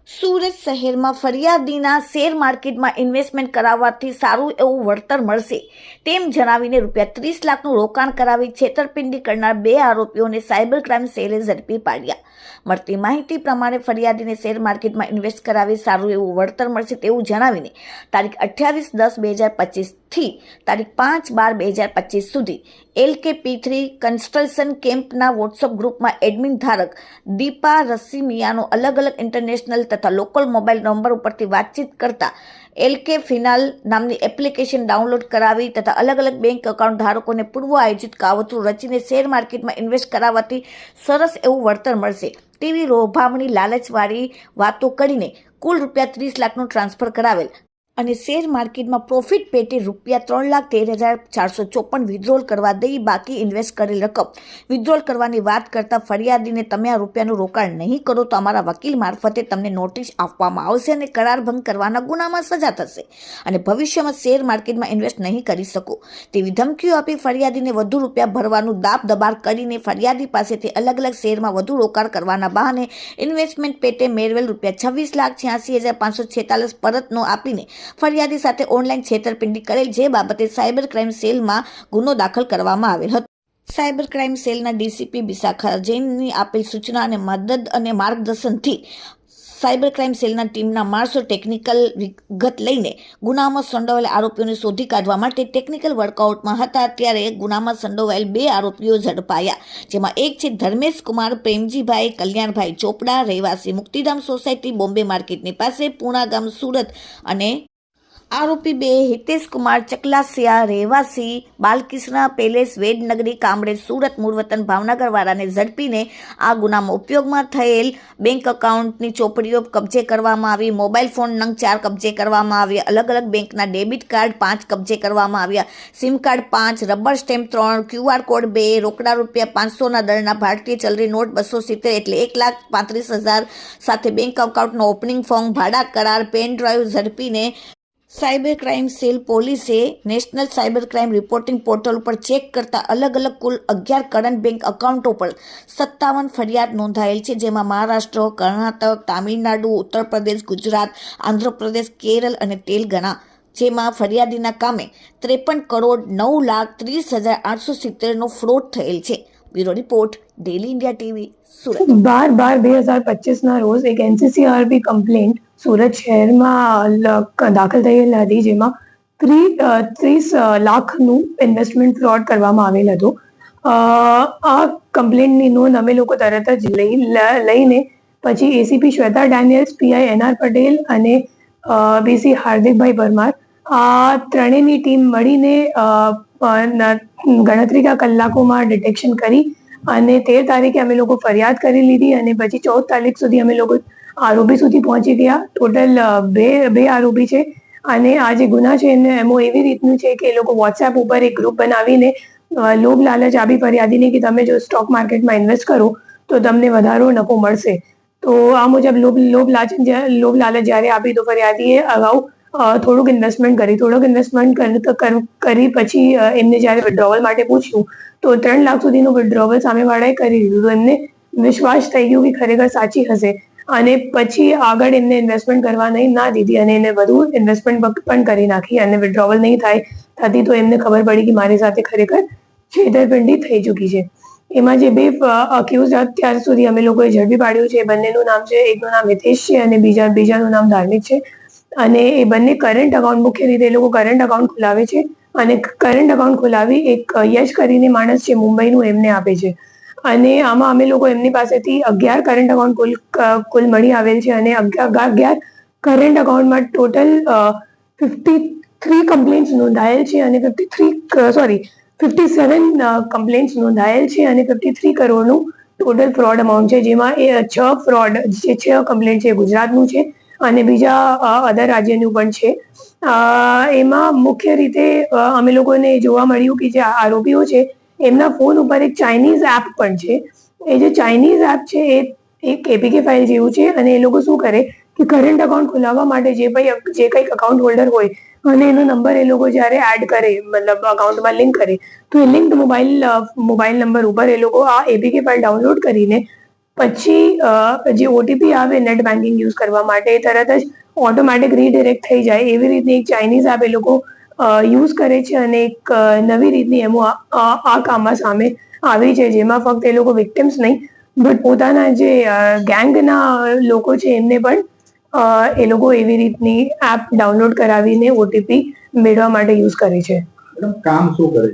સુરત શહેરમાં ફરિયાદીના શેર માર્કેટમાં ઇન્વેસ્ટમેન્ટ કરાવવાથી સારું એવું વળતર મળશે તેમ જણાવીને ₹30 લાખનું રોકાણ કરાવી છેતરપિંડી કરનાર 2 આરોપીઓને સાયબર ક્રાઇમ સેલે ઝડપી પાડ્યા. મળતી માહિતી પ્રમાણે ફરિયાદીને શેર માર્કેટમાં ઇન્વેસ્ટ કરાવી સારું એવું વળતર મળશે તેવું જણાવીને તારીખ 28/10/2025 થી તારીખ 5/12/2025 સુધી LKP3 કન્સ્ટ્રક્શન કેમ્પના વોટ્સઅપ ગ્રુપમાં એડમિન ધારક દીપા રસીમિયાનો અલગ અલગ ઇન્ટરનેશનલ તથા લોકલ મોબાઈલ નંબર ઉપરથી વાતચીત કરતા LK ફિનાલ નામની એપ્લિકેશન ડાઉનલોડ કરાવી તથા અલગ અલગ બેંક એકાઉન્ટ ધારકોને પૂર્વ આયોજિત કાવતરું રચીને શેર માર્કેટમાં ઇન્વેસ્ટ કરાવવાથી સરસ એવું વળતર મળશે તેવી લોભામણી લાલચવાળી વાતો કરીને કુલ ₹30 લાખનું ટ્રાન્સફર કરાવેલ અને શેર માર્કેટમાં પ્રોફિટ પેટે ₹3,13,454 વિથડ્રોલ કરવા દઈ બાકી ઇન્વેસ્ટ કરેલ રકમ વિથડ્રોલ કરવાની વાત કરતા ફરિયાદીને તમે આ રૂપિયાનું રોકાણ નહીં કરો તો અમારા વકીલ મારફતે તમને નોટિસ આપવામાં આવશે અને કરાર ભંગ કરવાના ગુનામાં સજા થશે અને ભવિષ્યમાં શેર માર્કેટમાં ઇન્વેસ્ટ નહીં કરી શકો તેવી ધમકીઓ આપી ફરિયાદીને વધુ રૂપિયા ભરવાનું દાબ દબાણ કરીને ફરિયાદી પાસેથી અલગ અલગ શેરમાં વધુ રોકાણ કરવાના બહાને ઇન્વેસ્ટમેન્ટ પેટે મેળવેલ ₹26,86,546 પરતનો આપીને ફરિયાદી સાથે ઓનલાઈન છેતરપિંડી કરેલ જે બાબતે સાયબર ક્રાઇમ સેલમાં ગુનો દાખલ કરવામાં આવેલ હતો. સાયબર ક્રાઇમ સેલના ડીસીપી બિશાખા જૈનની આપેલ સૂચના અને મદદ અને માર્ગદર્શનથી સાયબર ક્રાઇમ સેલના ટીમના માણસો ટેકનિકલ વિગત લઈને ગુનામાં સંડોવાયેલ આરોપીઓને શોધી કાઢવા માટે ટેકનિકલ વર્કઆઉટમાં હતા ત્યારે ગુનામાં સંડોવાયેલ 2 આરોપીઓ ઝડપાયા જેમાં એક છે ધર્મેશ કુમાર પ્રેમજીભાઈ કલ્યાણભાઈ ચોપડા રહેવાસી મુક્તિધામ સોસાયટી બોમ્બે માર્કેટની પાસે પૂણા ગામ સુરત અને આરોપી 2 હિતેશ કુમાર ચકલાસિયા રહેવાસી બાલકૃષ્ણ પેલેસ વેડનગરી કામરેજ સુરત મૂળ વતન ભાવનગર વાળાને ઝડપીને આ ગુનામાં ઉપયોગમાં થયેલ બેંક એકાઉન્ટની ચોપડીઓ કબજે કરવામાં આવી, મોબાઈલ ફોન નંગ 4 કબજે કરવામાં આવ્યા, અલગ અલગ બેંકના ડેબિટ કાર્ડ 5 કબજે કરવામાં આવ્યા, sim card 5, rubber stamp 3, QR code 2, રોકડા ₹500ના દરના ભારતીય ચલણી નોટ 270 એટલે 1,35,000 સાથે બેંક એકાઉન્ટનો ઓપનિંગ ફોર્મ, ભાડા કરાર, પેન ડ્રાઈવ ઝડપીને સાયબર ક્રાઇમ સેલ પોલીસે national cyber crime reporting portal ઉપર ચેક કરતા અલગ અલગ કુલ 11 કરંટ બેંક એકાઉન્ટો પર 57 ફરિયાદ નોંધાયેલ છે જેમાં મહારાષ્ટ્ર, કર્ણાટક, તામિલનાડુ, ઉત્તર પ્રદેશ, ગુજરાત, આંધ્રપ્રદેશ, કેરળ અને તેલંગાણા જેમાં ફરિયાદીના કામે 53,09,30,870નો ફ્રોડ થયેલ છે. Bureau report daily India TV Surat. 12/12/2025 રોજ એક NCCRB કમ્પ્લેન્ટ સુરત શહેરમાં દાખલ થયેલ હતી જેમાં 30 લાખનું ઇન્વેસ્ટમેન્ટ ફ્રોડ કરવામાં આવેલ હતું. આ કમ્પ્લેન્ટની નોંધ અમે લોકો તરત જ લઈને પછી ACP Shweta Daniels, PI NR Patel અને બીસી હાર્દિકભાઈ પરમાર આ ત્રણેયની ટીમ મળીને ગણતરીના કલાકોમાં ડિટેક્શન કરી અને 13 તારીખે અમે લોકો ફરિયાદ કરી લીધી અને પછી 14 તારીખ સુધી અમે લોકો આરોપી સુધી પહોંચી ગયા. ટોટલ બે આરોપી છે અને આ જે ગુના છે એને એમો એવી રીતનું છે કે એ લોકો વોટ્સએપ ઉપર એક ગ્રુપ બનાવીને લોભ લાલચ આપી ફરિયાદીને કે તમે જો સ્ટોક માર્કેટમાં ઇન્વેસ્ટ કરો તો તમને વધારો નફો મળશે. તો આ મુજબ લોભ લાલચ જ્યારે આપી તો ફરિયાદીએ અગાઉ થોડુંક ઇન્વેસ્ટમેન્ટ કરી પછી એમને જ્યારે વિડ્રોવલ માટે પૂછ્યું તો 3 લાખ સુધીનું વિડ્રોવલ સામેવાળાએ કરી દીધું. તો એમને વિશ્વાસ થઈ ગયો કે ખરેખર સાચી હશે અને પછી આગળ એમને ઇન્વેસ્ટમેન્ટ કરવા ના દીધી અને એને વધુ ઇન્વેસ્ટમેન્ટ પણ કરી નાખી અને વિડ્રોવલ નહીં થતી તો એમને ખબર પડી કે મારી સાથે ખરેખર છેતરપિંડી થઈ ચૂકી છે. એમાં જે 2 અક્યુઝ અત્યાર સુધી અમે લોકોએ ઝડપી પાડ્યું છે બંનેનું નામ છે, એકનું નામ હિતેશ છે અને બીજાનું નામ ધાર્મિક છે અને એ બંને કરંટ એકાઉન્ટ મુખ્ય રીતે એ લોકો કરંટ એકાઉન્ટ ખોલાવે છે અને કરંટ એકાઉન્ટ ખોલાવી એક યશ કરીને માણસ છે મુંબઈનું એમને આપે છે અને આમાં અમે લોકો એમની પાસેથી 11 કરંટ એકાઉન્ટ કુલ મળી આવેલ છે અને 11 કરંટ એકાઉન્ટમાં ટોટલ 53 કમ્પ્લેન્ટ્સ નોંધાયેલ છે અને 57 કમ્પ્લેન્ટ્સ નોંધાયેલ છે અને 53 કરોડનું ટોટલ ફ્રોડ અમાઉન્ટ છે જેમાં 6 કમ્પ્લેન્ટ છે ગુજરાતનું છે અને બીજા અધર રાજ્યનું પણ છે. એમાં મુખ્ય રીતે અમે લોકોને જોવા મળ્યું કે જે આરોપીઓ છે એમના ફોન ઉપર એક ચાઇનીઝ એપ પણ છે. એ જે ચાઇનીઝ એપ છે એ એક APK ફાઇલ જેવું છે અને એ લોકો શું કરે કે કરંટ એકાઉન્ટ ખોલાવવા માટે જે કંઈક એકાઉન્ટ હોલ્ડર હોય અને એનો નંબર એ લોકો જ્યારે એડ કરે મતલબ અકાઉન્ટમાં લિંક કરે તો એ લિંક્ડ મોબાઈલ નંબર ઉપર એ લોકો આ APK ફાઇલ ડાઉનલોડ કરીને પછી જે ઓટીપી આવે નેટ બેન્કિંગ યુઝ કરવા માટે એ તરત જ ઓટોમેટિક રીડિરેક્ટ થઈ જાય એવી રીતની એક ચાઇનીઝ એપ એ લોકો યુઝ કરે છે અને એક નવી રીતની એમો આ કામમાં સામે આવી છે જેમાં ફક્ત એ લોકો વિક્ટિમ્સ નહીં બટ પોતાના જે ગેંગના લોકો છે એમને પણ એ લોકો એવી રીતની એપ ડાઉનલોડ કરાવીને ઓટીપી મેળવવા માટે યુઝ કરે છે. મેડમ કામ શું કરે છે?